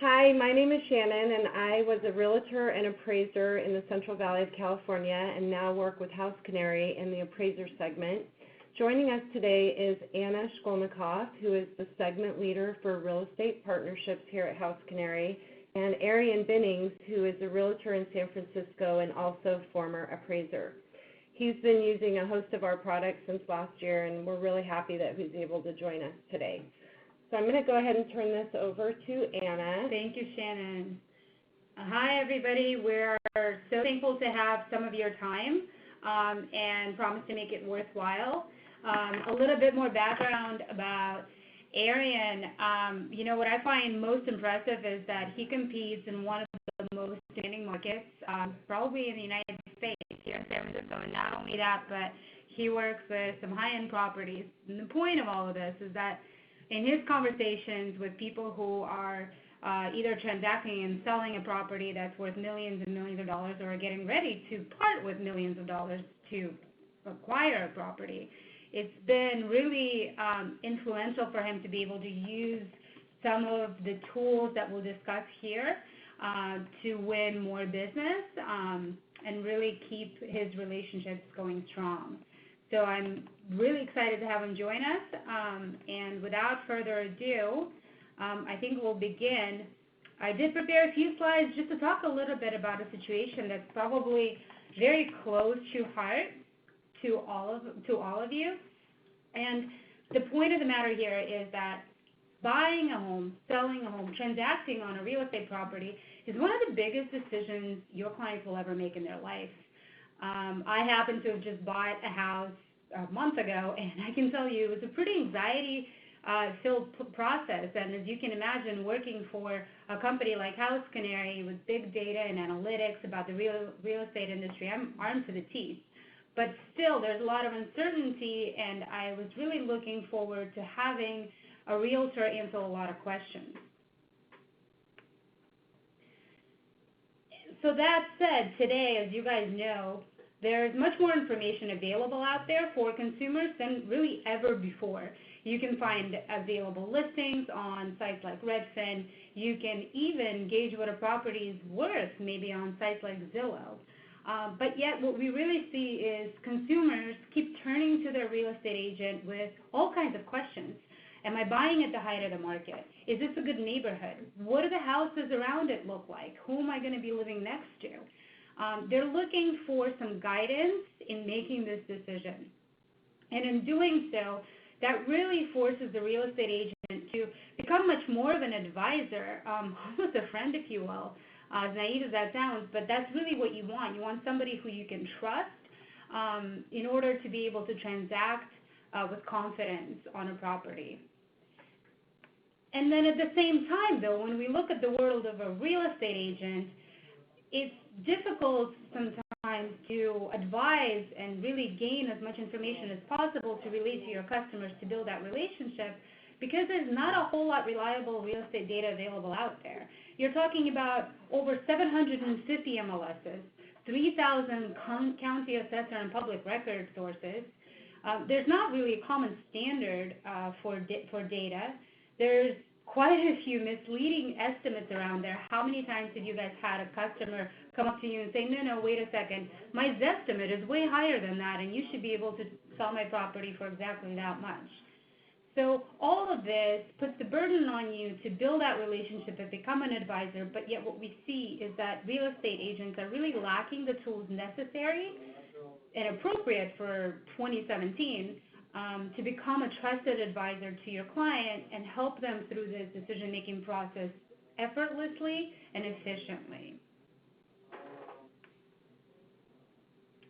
Hi, my name is Shannon, and I was a realtor and appraiser in the Central Valley of California and now work with HouseCanary in the appraiser segment. Joining us today is Anna Shkolnikov, who is the segment leader for real estate partnerships here at HouseCanary, and Arrian Binnings, who is a realtor in San Francisco and also former appraiser. He's been using a host of our products since last year, and we're really happy that he's able to join us today. So I'm going to go ahead and turn this over to Anna. Thank you, Shannon. Hi, everybody. We're so thankful to have some of your time and promise to make it worthwhile. A little bit more background about Arrian. What I find most impressive is that he competes in one of the most demanding markets, probably in the United States, here in San Francisco. And not only that, but he works with some high-end properties. And the point of all of this is that in his conversations with people who are either transacting and selling a property that's worth millions and millions of dollars, or are getting ready to part with millions of dollars to acquire a property, it's been really influential for him to be able to use some of the tools that we'll discuss here to win more business and really keep his relationships going strong. So I'm really excited to have him join us, and without further ado, I think we'll begin. I did prepare a few slides just to talk a little bit about a situation that's probably very close to heart to all of you. And the point of the matter here is that buying a home, selling a home, transacting on a real estate property is one of the biggest decisions your clients will ever make in their life. I happen to have just bought a house a month ago, and I can tell you it was a pretty anxiety-filled process. And as you can imagine, working for a company like HouseCanary with big data and analytics about the real estate industry, I'm armed to the teeth. But still, there's a lot of uncertainty, and I was really looking forward to having a realtor answer a lot of questions. So that said, today, as you guys know, there's much more information available out there for consumers than really ever before. You can find available listings on sites like Redfin. You can even gauge what a property is worth, maybe on sites like Zillow. But yet what we really see is consumers keep turning to their real estate agent with all kinds of questions. Am I buying at the height of the market? Is this a good neighborhood? What do the houses around it look like? Who am I going to be living next to? They're looking for some guidance in making this decision. And in doing so, that really forces the real estate agent to become much more of an advisor, almost a friend, if you will, as naive as that sounds, but that's really what you want. You want somebody who you can trust in order to be able to transact with confidence on a property. And then at the same time, though, when we look at the world of a real estate agent, it's difficult sometimes to advise and really gain as much information as possible to relate to your customers to build that relationship, because there's not a whole lot reliable real estate data available out there. You're talking about over 750 MLSs, 3,000 county assessor and public record sources. There's not really a common standard for data. There's quite a few misleading estimates around there. How many times have you guys had a customer come up to you and say, no, wait a second, my Zestimate is way higher than that, and you should be able to sell my property for exactly that much. So all of this puts the burden on you to build that relationship and become an advisor, but yet what we see is that real estate agents are really lacking the tools necessary and appropriate for 2017 to become a trusted advisor to your client and help them through this decision-making process effortlessly and efficiently.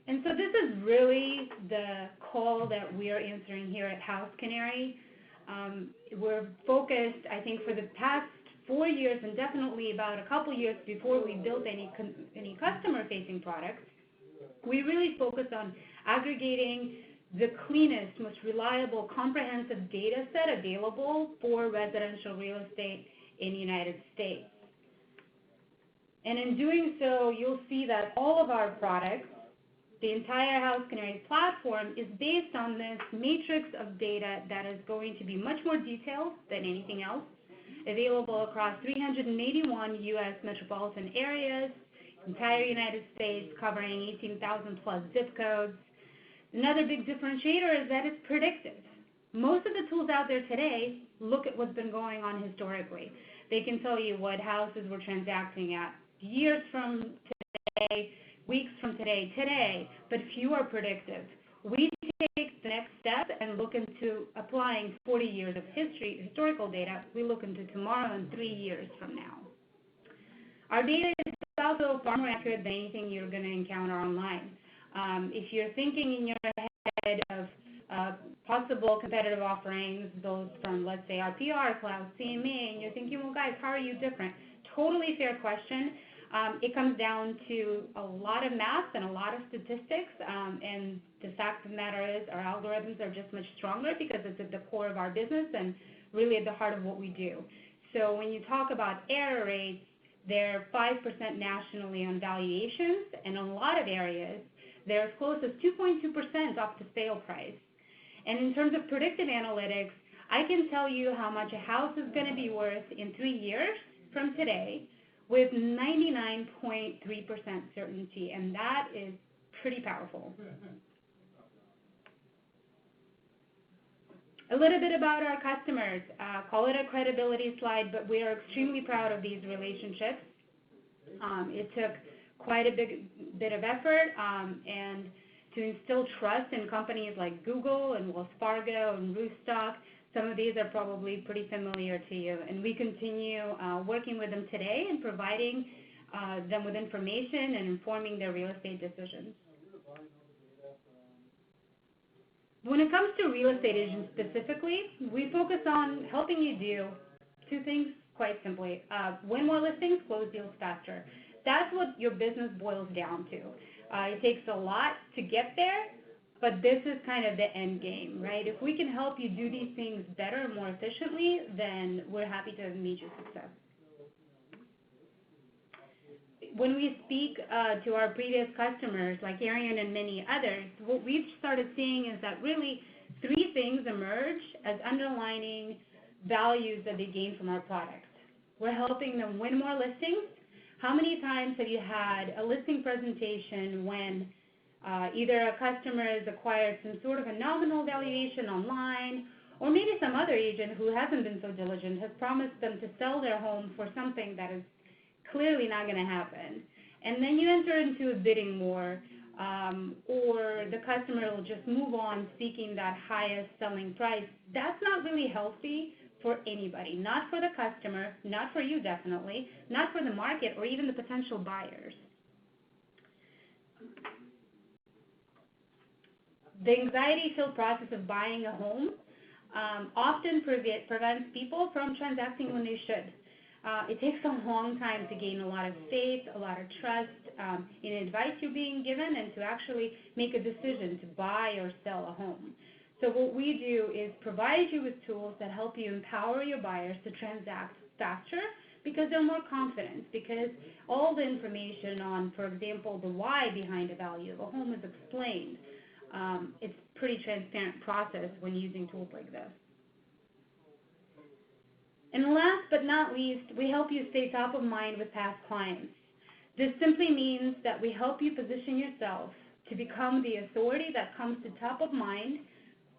And so this is really the call that we are answering here at HouseCanary. We're focused, I think, for the past 4 years, and definitely about a couple years before we built any customer-facing products, we really focus on aggregating the cleanest, most reliable, comprehensive data set available for residential real estate in the United States. And in doing so, you'll see that all of our products, the entire HouseCanary platform, is based on this matrix of data that is going to be much more detailed than anything else, available across 381 U.S. metropolitan areas, entire United States, covering 18,000 plus zip codes. Another big differentiator is that it's predictive. Most of the tools out there today look at what's been going on historically. They can tell you what houses were transacting at years from today, weeks from today, but few are predictive. We take the next step and look into applying 40 years of historical data. We look into tomorrow and 3 years from now. Our data is also far more accurate than anything you're going to encounter online. If you're thinking in your head of possible competitive offerings, those from, let's say, RPR, Cloud, CMA, and you're thinking, well, guys, how are you different? Totally fair question. It comes down to a lot of math and a lot of statistics, and the fact of the matter is our algorithms are just much stronger because it's at the core of our business and really at the heart of what we do. So when you talk about error rates, they're 5% nationally on valuations, and in a lot of areas, they're as close as 2.2% off the sale price. And in terms of predictive analytics, I can tell you how much a house is going to be worth in 3 years from today with 99.3% certainty, and that is pretty powerful. A little bit about our customers. Call it a credibility slide, but we are extremely proud of these relationships. It took quite a bit of effort and to instill trust in companies like Google and Wells Fargo and Roofstock. Some of these are probably pretty familiar to you, and we continue working with them today and providing them with information and informing their real estate decisions. When it comes to real estate agents specifically, we focus on helping you do 2 things quite simply. Win more listings, close deals faster. That's what your business boils down to. It takes a lot to get there, but this is kind of the end game, right? If we can help you do these things better and more efficiently, then we're happy to meet your success. When we speak to our previous customers, like Arrian and many others, what we've started seeing is that really 3 things emerge as underlining values that they gain from our product. We're helping them win more listings. How many times have you had a listing presentation when either a customer has acquired some sort of a nominal valuation online, or maybe some other agent who hasn't been so diligent has promised them to sell their home for something that is clearly not going to happen. And then you enter into a bidding war, or the customer will just move on seeking that highest selling price. That's not really healthy for anybody, not for the customer, not for you definitely, not for the market or even the potential buyers. The anxiety-filled process of buying a home often prevents people from transacting when they should. It takes a long time to gain a lot of faith, a lot of trust in advice you're being given, and to actually make a decision to buy or sell a home. So what we do is provide you with tools that help you empower your buyers to transact faster because they're more confident, because all the information on, for example, the why behind the value of a home is explained. It's a pretty transparent process when using tools like this. And last but not least, we help you stay top of mind with past clients. This simply means that we help you position yourself to become the authority that comes to top of mind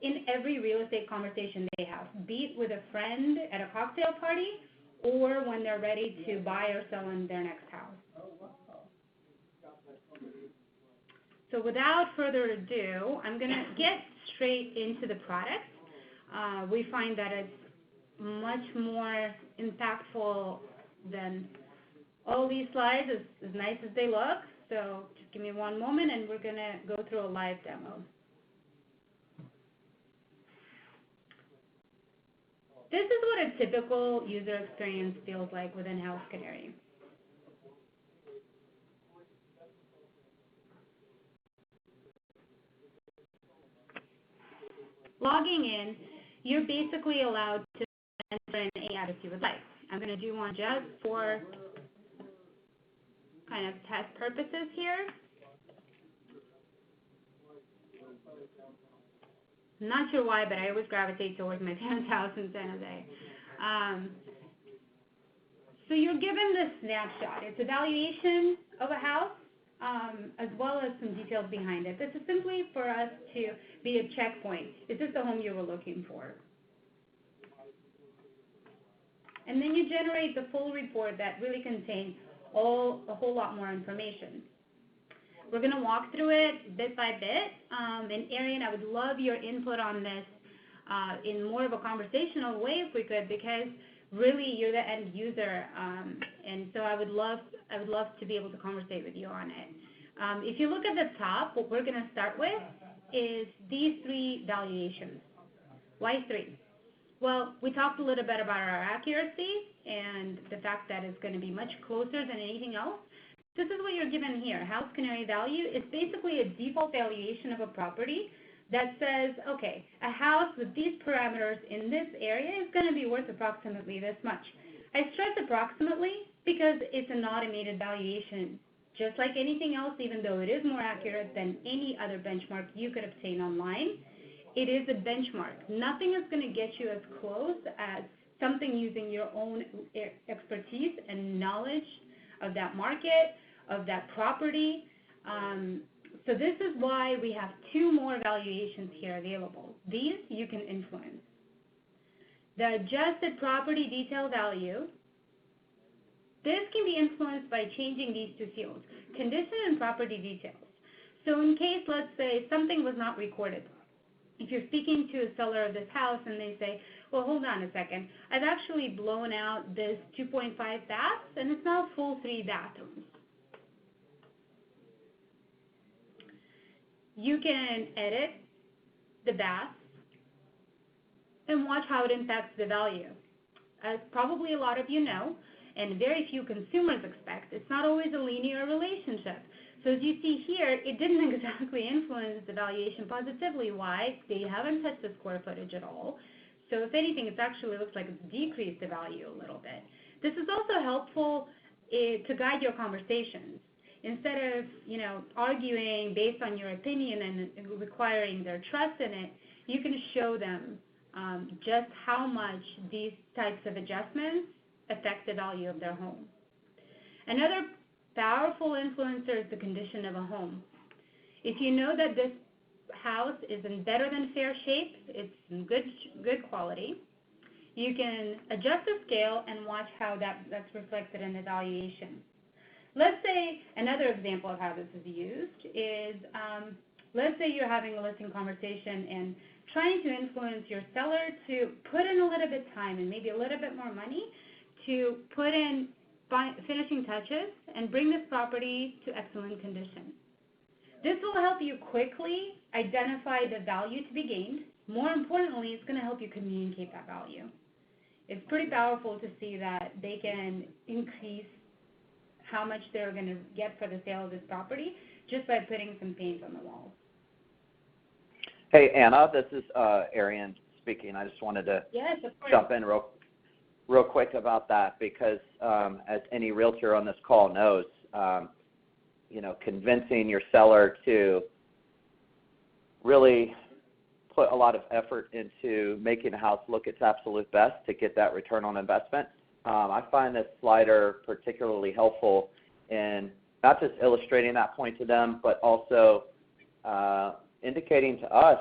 in every real estate conversation they have, be it with a friend at a cocktail party or when they're ready to buy or sell in their next house. So without further ado, I'm going to get straight into the product. We find that it's much more impactful than all these slides, as nice as they look. So just give me one moment and we're going to go through a live demo. This is what a typical user experience feels like within HouseCanary. Logging in, you're basically allowed to enter in any address you would like. I'm going to do one just for kind of test purposes here. I'm not sure why, but I always gravitate towards my parents' house in San Jose. So you're given this snapshot. It's a valuation of a house, as well as some details behind it. This is simply for us to be a checkpoint. Is this the home you were looking for? And then you generate the full report that really contains a whole lot more information. We're going to walk through it bit by bit. And Arrian, I would love your input on this in more of a conversational way if we could, because really you're the end user, and so I would love to be able to conversate with you on it. If you look at the top, what we're going to start with is these 3 valuations. Why 3? Well, we talked a little bit about our accuracy and the fact that it's going to be much closer than anything else. This is what you're given here. HouseCanary value is basically a default valuation of a property that says, okay, a house with these parameters in this area is going to be worth approximately this much. I stress approximately because it's an automated valuation. Just like anything else, even though it is more accurate than any other benchmark you could obtain online, it is a benchmark. Nothing is going to get you as close as something using your own expertise and knowledge of that market, of that property. So this is why we have 2 more valuations here available. These you can influence. The adjusted property detail value, this can be influenced by changing these 2 fields, condition and property details. So in case, let's say, something was not recorded. If you're speaking to a seller of this house and they say, well, hold on a second, I've actually blown out this 2.5 baths and it's now full 3 bathrooms. You can edit the baths and watch how it impacts the value. As probably a lot of you know, and very few consumers expect, it's not always a linear relationship. So as you see here, it didn't exactly influence the valuation positively. Why? They haven't touched the square footage at all. So if anything, it actually looks like it's decreased the value a little bit. This is also helpful to guide your conversations. Instead of, arguing based on your opinion and requiring their trust in it, you can show them just how much these types of adjustments affect the value of their home. Another powerful influencer is the condition of a home. If you know that this house is in better than fair shape, it's in good quality, you can adjust the scale and watch how that's reflected in the valuation. Let's say another example of how this is used is, let's say you're having a listing conversation and trying to influence your seller to put in a little bit time and maybe a little bit more money to put in finishing touches and bring this property to excellent condition. This will help you quickly identify the value to be gained. More importantly, it's going to help you communicate that value. It's pretty powerful to see that they can increase how much they're going to get for the sale of this property just by putting some paint on the walls. Hey, Anna, this is Arrian speaking. I just wanted to jump in real quick about that because as any realtor on this call knows, convincing your seller to really put a lot of effort into making a house look its absolute best to get that return on investment. I find this slider particularly helpful in not just illustrating that point to them, but also indicating to us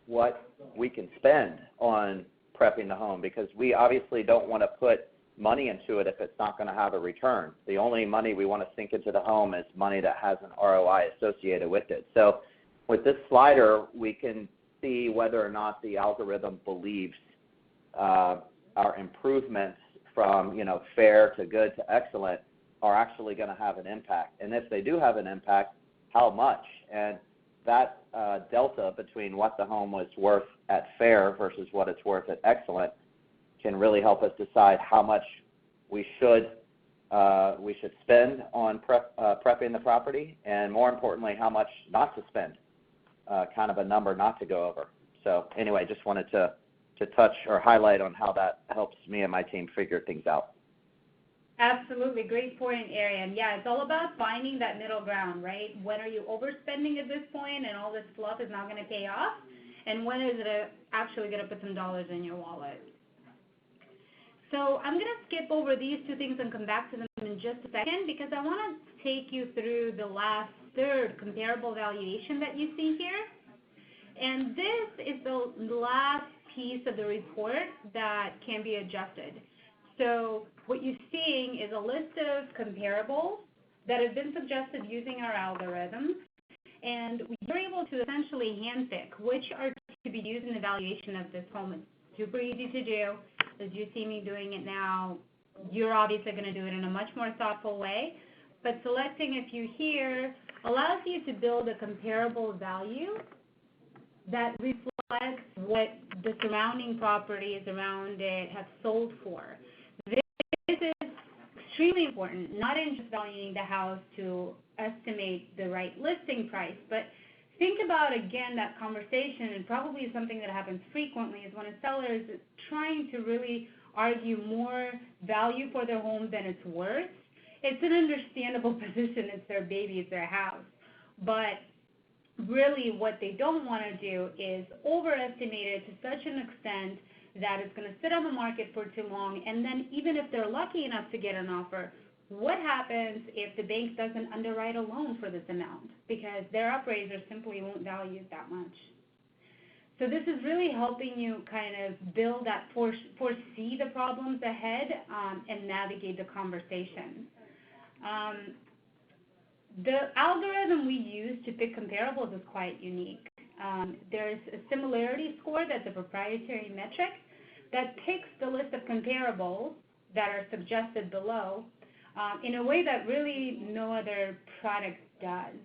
what we can spend on prepping the home, because we obviously don't want to put money into it if it's not going to have a return. The only money we want to sink into the home is money that has an ROI associated with it. So with this slider, we can see whether or not the algorithm believes our improvements from fair to good to excellent are actually going to have an impact. And if they do have an impact, how much? And that delta between what the home was worth at fair versus what it's worth at excellent can really help us decide how much we should spend on prepping the property, and more importantly, how much not to spend, kind of a number not to go over. So anyway, just wanted to touch or highlight on how that helps me and my team figure things out. Absolutely. Great point, Arrian. Yeah, it's all about finding that middle ground, right? When are you overspending at this point and all this fluff is not going to pay off? And when is it actually going to put some dollars in your wallet? So I'm going to skip over these two things and come back to them in just a second because I want to take you through the last third comparable valuation that you see here. And this is the last piece of the report that can be adjusted. So what you're seeing is a list of comparables that have been suggested using our algorithms, and we're able to essentially handpick which are to be used in the valuation of this home. It's super easy to do. As you see me doing it now, you're obviously going to do it in a much more thoughtful way, but selecting a few here allows you to build a comparable value that reflects what the surrounding properties around it have sold for. This is extremely important, not in just valuing the house to estimate the right listing price, but think about, again, that conversation, and probably something that happens frequently is when a seller is trying to really argue more value for their home than it's worth. It's an understandable position. It's their baby, it's their house. But really what they don't want to do is overestimate it to such an extent that it's going to sit on the market for too long, and then even if they're lucky enough to get an offer, what happens if the bank doesn't underwrite a loan for this amount? Because their appraiser simply won't value it that much. So this is really helping you kind of build that, foresee the problems ahead and navigate the conversation. The algorithm we use to pick comparables is quite unique. There's a similarity score that's a proprietary metric that picks the list of comparables that are suggested below in a way that really no other product does.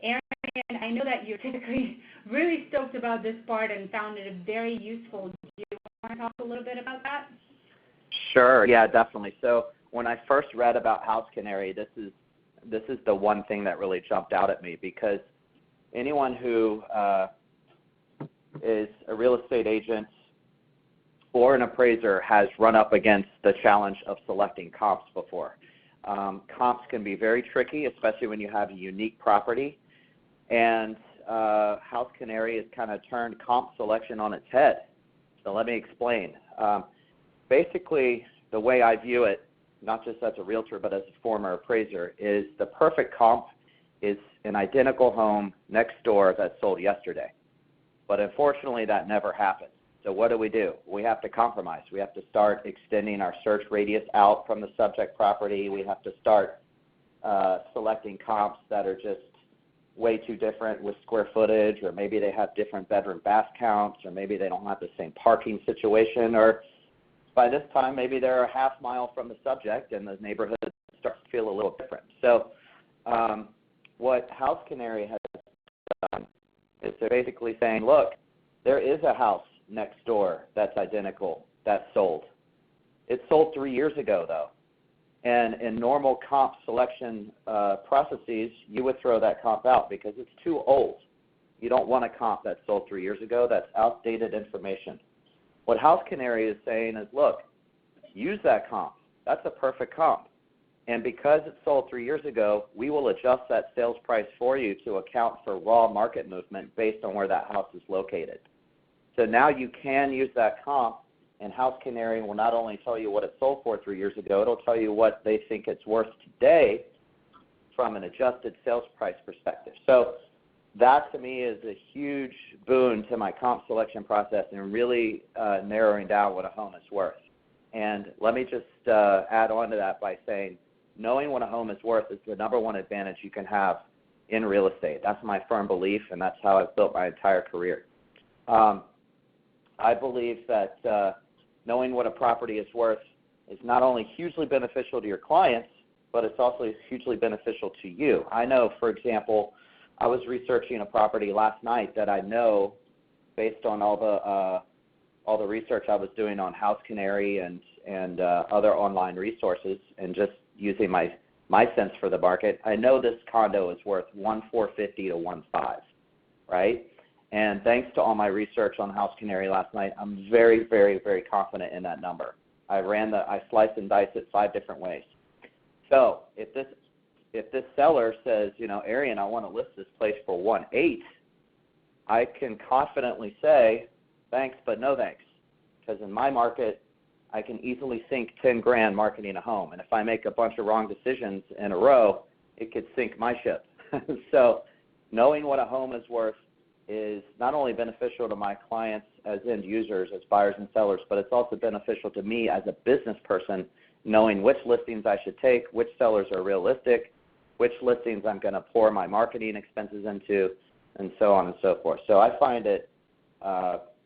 Arrian, I know that you're typically really stoked about this part and found it very useful. Do you want to talk a little bit about that? Sure, yeah, definitely. So when I first read about HouseCanary, this is the one thing that really jumped out at me, because anyone who is a real estate agent or an appraiser has run up against the challenge of selecting comps before. Comps can be very tricky, especially when you have a unique property, and HouseCanary has kind of turned comp selection on its head. So let me explain. Basically, the way I view it, not just as a realtor but as a former appraiser, is the perfect comp is an identical home next door that sold yesterday. But unfortunately, that never happens. So what do? We have to compromise. We have to start extending our search radius out from the subject property. We have to start selecting comps that are just way too different with square footage, or maybe they have different bedroom bath counts, or maybe they don't have the same parking situation, or by this time maybe they're a half mile from the subject and the neighborhood starts to feel a little different. So what HouseCanary has done is they're basically saying, look, there is a house next door that's identical that sold. It sold 3 years ago, though. And in normal comp selection processes, you would throw that comp out because it's too old. You don't want a comp that sold 3 years ago. That's outdated information. What HouseCanary is saying is, look, use that comp. That's a perfect comp. And because it sold 3 years ago, we will adjust that sales price for you to account for raw market movement based on where that house is located. So now you can use that comp, and HouseCanary will not only tell you what it sold for 3 years ago, it'll tell you what they think it's worth today from an adjusted sales price perspective. So that, to me, is a huge boon to my comp selection process and really narrowing down what a home is worth. And let me just add on to that by saying knowing what a home is worth is the number one advantage you can have in real estate. That's my firm belief, and that's how I've built my entire career. I believe that knowing what a property is worth is not only hugely beneficial to your clients, but it's also hugely beneficial to you. I know, for example, I was researching a property last night that I know, based on all the research I was doing on HouseCanary and other online resources, and just using my sense for the market, I know this condo is worth $1,450 to $1,500, right? And thanks to all my research on HouseCanary last night, I'm very, very, very confident in that number. I sliced and diced it 5 different ways. So if this seller says, you know, Arrian, I want to list this place for $1,800, I can confidently say, thanks, but no thanks. Because in my market, I can easily sink 10 grand marketing a home. And if I make a bunch of wrong decisions in a row, it could sink my ship. So knowing what a home is worth is not only beneficial to my clients as end users, as buyers and sellers, but it's also beneficial to me as a business person, knowing which listings I should take, which sellers are realistic, which listings I'm going to pour my marketing expenses into, and so on and so forth. So I find it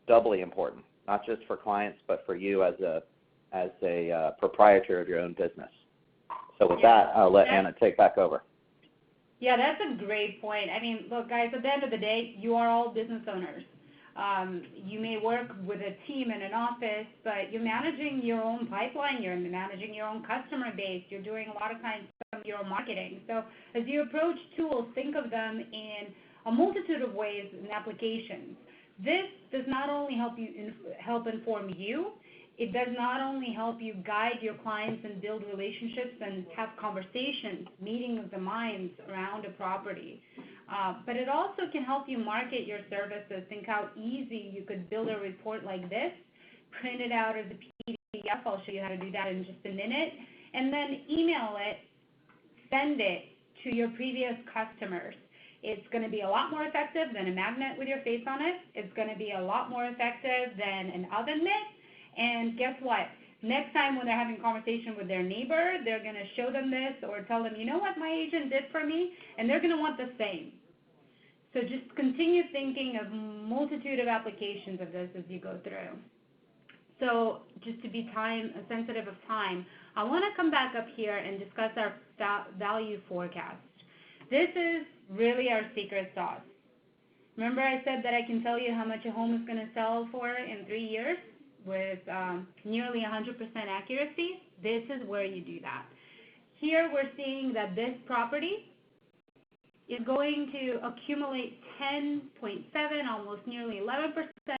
doubly important, not just for clients, but for you as a proprietor of your own business. So with that, I'll let Anna take back over. Yeah, that's a great point. I mean, look, guys, at the end of the day, you are all business owners. You may work with a team in an office, but you're managing your own pipeline, you're managing your own customer base, you're doing a lot of times your marketing. So as you approach tools, think of them in a multitude of ways and applications. This does not only help inform you, it does not only help you guide your clients and build relationships and have conversations, meeting of the minds around a property, but it also can help you market your services. Think how easy you could build a report like this, print it out as a PDF. I'll show you how to do that in just a minute, and then email it, send it to your previous customers. It's going to be a lot more effective than a magnet with your face on it. It's going to be a lot more effective than an oven mitt. And guess what? Next time when they're having a conversation with their neighbor, they're going to show them this or tell them, you know what my agent did for me? And they're going to want the same. So just continue thinking of multitude of applications of this as you go through. So just to be sensitive of time, I want to come back up here and discuss our value forecast. This is really our secret sauce. Remember I said that I can tell you how much a home is going to sell for in 3 years? With nearly 100% accuracy, this is where you do that. Here we're seeing that this property is going to accumulate 10.7, almost nearly 11%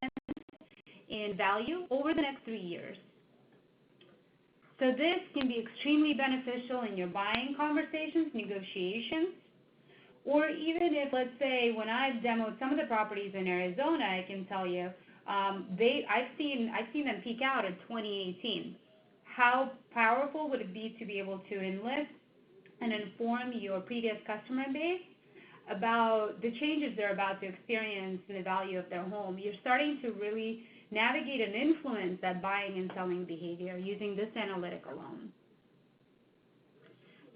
in value over the next 3 years. So this can be extremely beneficial in your buying conversations, negotiations, or even if, let's say, when I've demoed some of the properties in Arizona, I can tell you, I've seen them peak out in 2018. How powerful would it be to be able to enlist and inform your previous customer base about the changes they're about to experience in the value of their home? You're starting to really navigate and influence that buying and selling behavior using this analytic alone.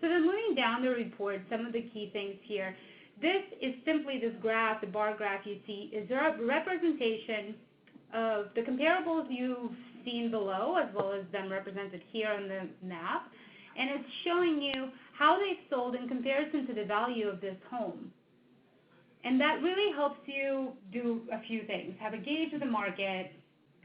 So then moving down the report, some of the key things here. This is simply this graph, the bar graph you see, is a representation of the comparables you've seen below, as well as them represented here on the map, and it's showing you how they've sold in comparison to the value of this home. And that really helps you do a few things. Have a gauge of the market,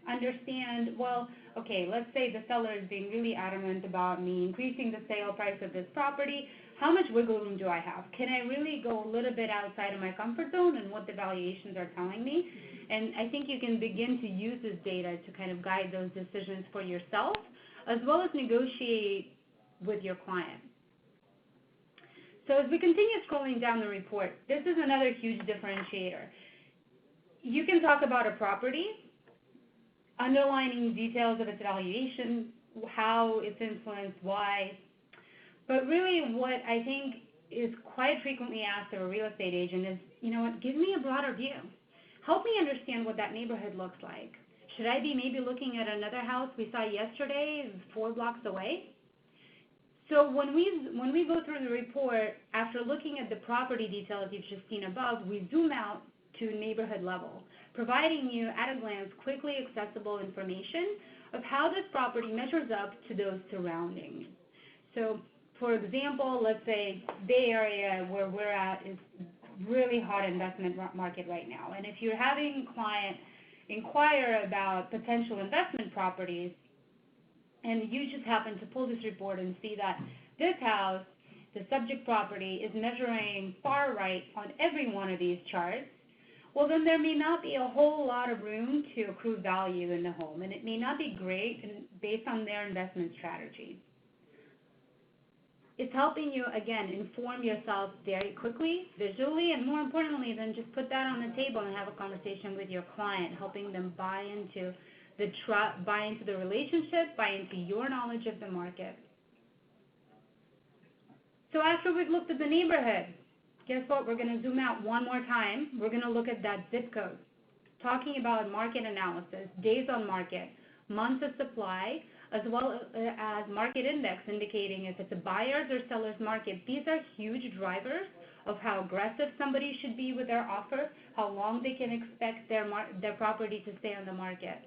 understand, well, okay, let's say the seller is being really adamant about me increasing the sale price of this property. How much wiggle room do I have? Can I really go a little bit outside of my comfort zone and what the valuations are telling me? And I think you can begin to use this data to kind of guide those decisions for yourself, as well as negotiate with your client. So as we continue scrolling down the report, this is another huge differentiator. You can talk about a property, underlining details of its valuation, how it's influenced, why. But really what I think is quite frequently asked of a real estate agent is, you know what, give me a broader view. Help me understand what that neighborhood looks like. Should I be maybe looking at another house we saw yesterday 4 blocks away? So when we go through the report, after looking at the property details you've just seen above, we zoom out to neighborhood level, providing you at a glance quickly accessible information of how this property measures up to those surroundings. So for example, let's say Bay Area where we're at is really hot investment market right now. And if you're having a client inquire about potential investment properties, and you just happen to pull this report and see that this house, the subject property, is measuring far right on every one of these charts, well, then there may not be a whole lot of room to accrue value in the home, and it may not be great based on their investment strategy. It's helping you, again, inform yourself very quickly, visually, and more importantly, then just put that on the table and have a conversation with your client, helping them buy into buy into the relationship, buy into your knowledge of the market. So after we've looked at the neighborhood, guess what? We're going to zoom out one more time. We're going to look at that zip code, talking about market analysis, days on market, months of supply, as well as market index indicating if it's a buyer's or seller's market. These are huge drivers of how aggressive somebody should be with their offer, how long they can expect their property to stay on the market.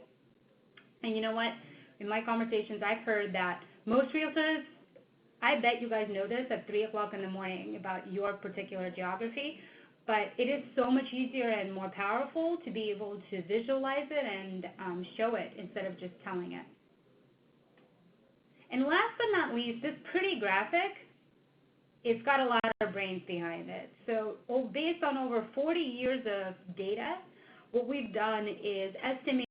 And you know what? In my conversations, I've heard that most realtors, I bet you guys know this at 3 o'clock in the morning about your particular geography, but it is so much easier and more powerful to be able to visualize it and show it instead of just telling it. And last but not least, this pretty graphic, it's got a lot of brains behind it. So based on over 40 years of data, what we've done is estimated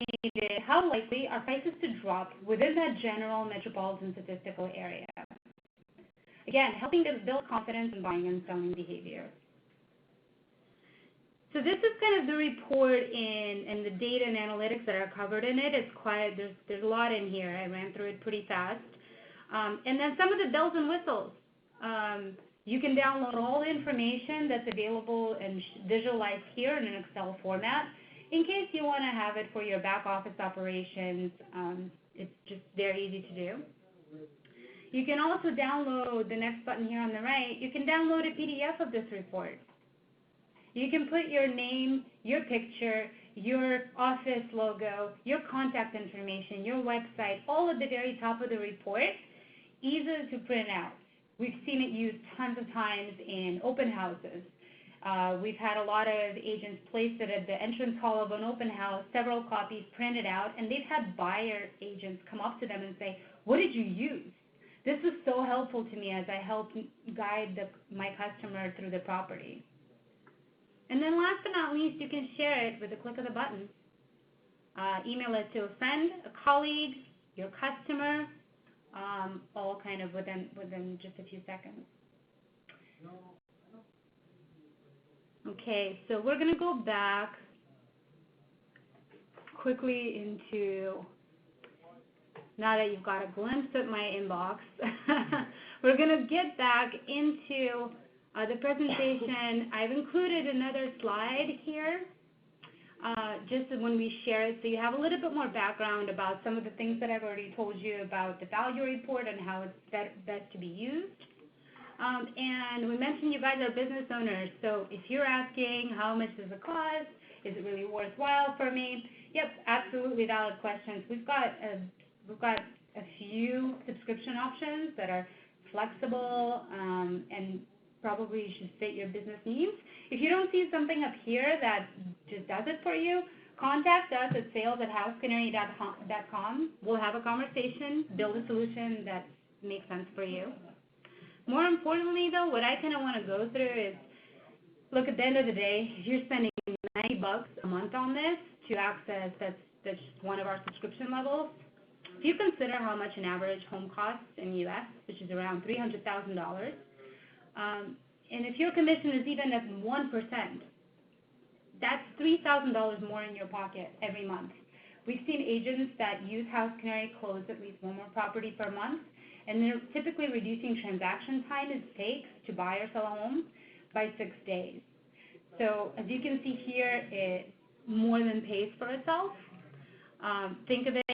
how likely are prices to drop within that general metropolitan statistical area. Again, helping to build confidence in buying and selling behavior. So this is kind of the report and the data and analytics that are covered in it. It's quite, there's a lot in here. I ran through it pretty fast. And then some of the bells and whistles. You can download all the information that's available and visualized here in an Excel format. In case you want to have it for your back office operations, it's just very easy to do. You can also download the next button here on the right. You can download a PDF of this report. You can put your name, your picture, your office logo, your contact information, your website, all at the very top of the report, easy to print out. We've seen it used tons of times in open houses. We've had a lot of agents place it at the entrance hall of an open house, several copies printed out, and they've had buyer agents come up to them and say, "What did you use? This was so helpful to me as I helped guide my customer through the property." And then last but not least, you can share it with a click of the button. Email it to a friend, a colleague, your customer, all kind of within just a few seconds. Okay, so we're going to go back quickly into, now that you've got a glimpse at my inbox, we're going to get back into the presentation. I've included another slide here, just when we share it, so you have a little bit more background about some of the things that I've already told you about the value report and how it's best to be used. And we mentioned you guys are business owners, so if you're asking how much does it cost, is it really worthwhile for me? Yep, absolutely valid questions. We've got a few subscription options that are flexible and probably should fit your business needs. If you don't see something up here that just does it for you, contact us at sales@housecanary.com. We'll have a conversation, build a solution that makes sense for you. More importantly, though, what I kind of want to go through is, look, at the end of the day, if you're spending $90 a month on this to access, that's one of our subscription levels. If you consider how much an average home costs in the U.S., which is around $300,000, and if your commission is even at 1%, that's $3,000 more in your pocket every month. We've seen agents that use HouseCanary close at least one more property per month, and they're typically reducing transaction time it takes to buy or sell a home by 6 days. So as you can see here, it more than pays for itself. Think of it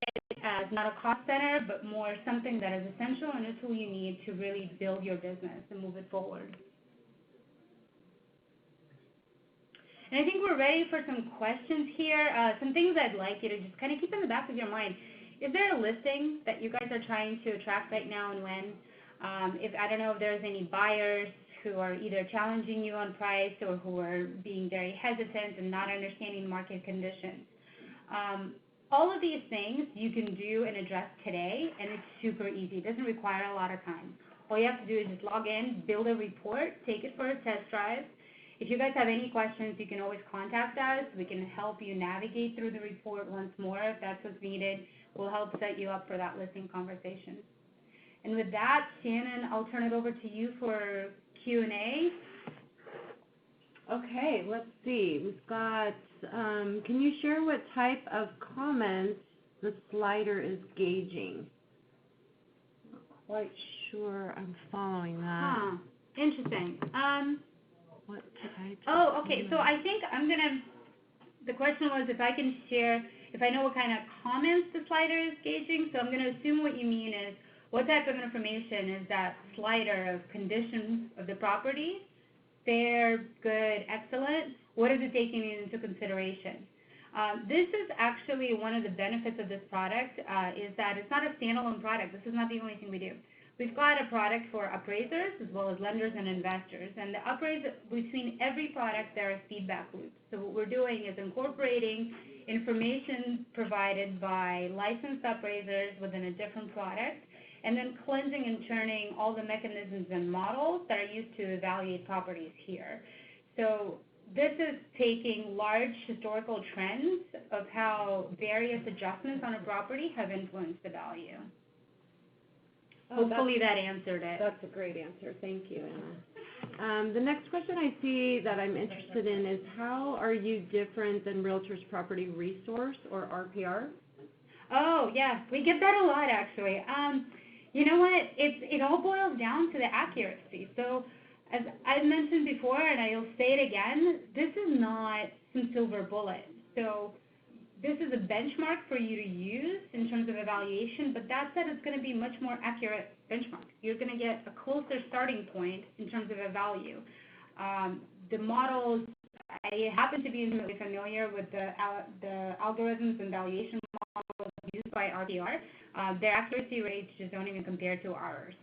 as not a cost center, but more something that is essential and a tool you need to really build your business and move it forward. And I think we're ready for some questions here. Some things I'd like you to just kind of keep in the back of your mind. Is there a listing that you guys are trying to attract right now and when? I don't know if there's any buyers who are either challenging you on price or who are being very hesitant and not understanding market conditions. All of these things you can do and address today, and it's super easy. It doesn't require a lot of time. All you have to do is just log in, build a report, take it for a test drive. If you guys have any questions, you can always contact us. We can help you navigate through the report once more if that's what's needed. We'll help set you up for that listing conversation. And with that, Shannon, I'll turn it over to you for Q&A. Okay, let's see. We've got, can you share what type of comments the slider is gauging. Not quite sure I'm following that. Huh. Interesting. What type? Oh, okay. So I think the question was if I can share, if I know what kind of comments the slider is gauging. So I'm going to assume what you mean is what type of information is that slider of conditions of the property? Fair, good, excellent. What is it taking into consideration? This is actually one of the benefits of this product is that it's not a standalone product. This is not the only thing we do. We've got a product for appraisers as well as lenders and investors. And the appraiser, between every product, there are feedback loops. So what we're doing is incorporating information provided by licensed appraisers within a different product, and then cleansing and turning all the mechanisms and models that are used to evaluate properties here. So this is taking large historical trends of how various adjustments on a property have influenced the value. Hopefully that answered it. That's a great answer. Thank you, Anna. The next question I see that I'm interested in is how are you different than Realtors Property Resource or RPR? Oh, yeah, we get that a lot actually. You know what? It all boils down to the accuracy. So as I mentioned before, and I'll say it again, this is not some silver bullet. So this is a benchmark for you to use in terms of evaluation, but that said, it's going to be much more accurate benchmark. You're going to get a closer starting point in terms of a value. The models, I happen to be intimately familiar with the algorithms and valuation models used by RPR. Their accuracy rates just don't even compare to ours.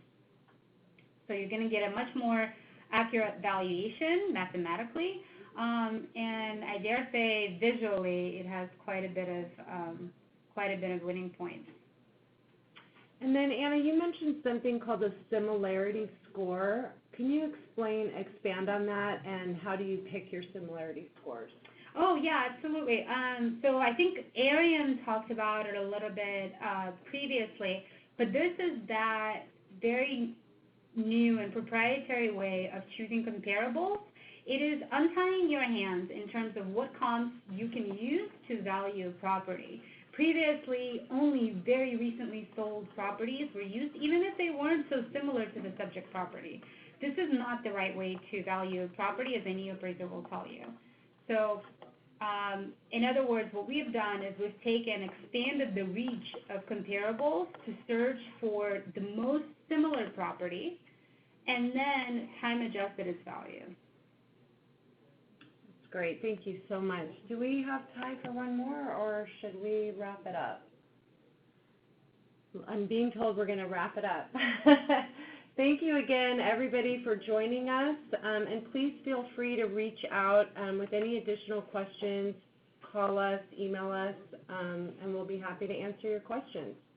So you're going to get a much more accurate valuation mathematically. And I dare say visually it has quite a bit of winning points. And then Anna, you mentioned something called a similarity score. Can you expand on that, and how do you pick your similarity scores? Oh yeah, absolutely. So I think Arrian talked about it a little bit previously, but this is that very new and proprietary way of choosing comparables. It is untying your hands in terms of what comps you can use to value a property. Previously, only very recently sold properties were used, even if they weren't so similar to the subject property. This is not the right way to value a property, as any appraiser will tell you. So, in other words, what we've done is we've expanded the reach of comparables to search for the most similar property, and then time adjusted its value. Great, thank you so much. Do we have time for one more, or should we wrap it up? I'm being told we're going to wrap it up. Thank you again, everybody, for joining us, and please feel free to reach out with any additional questions. Call us, email us, and we'll be happy to answer your questions.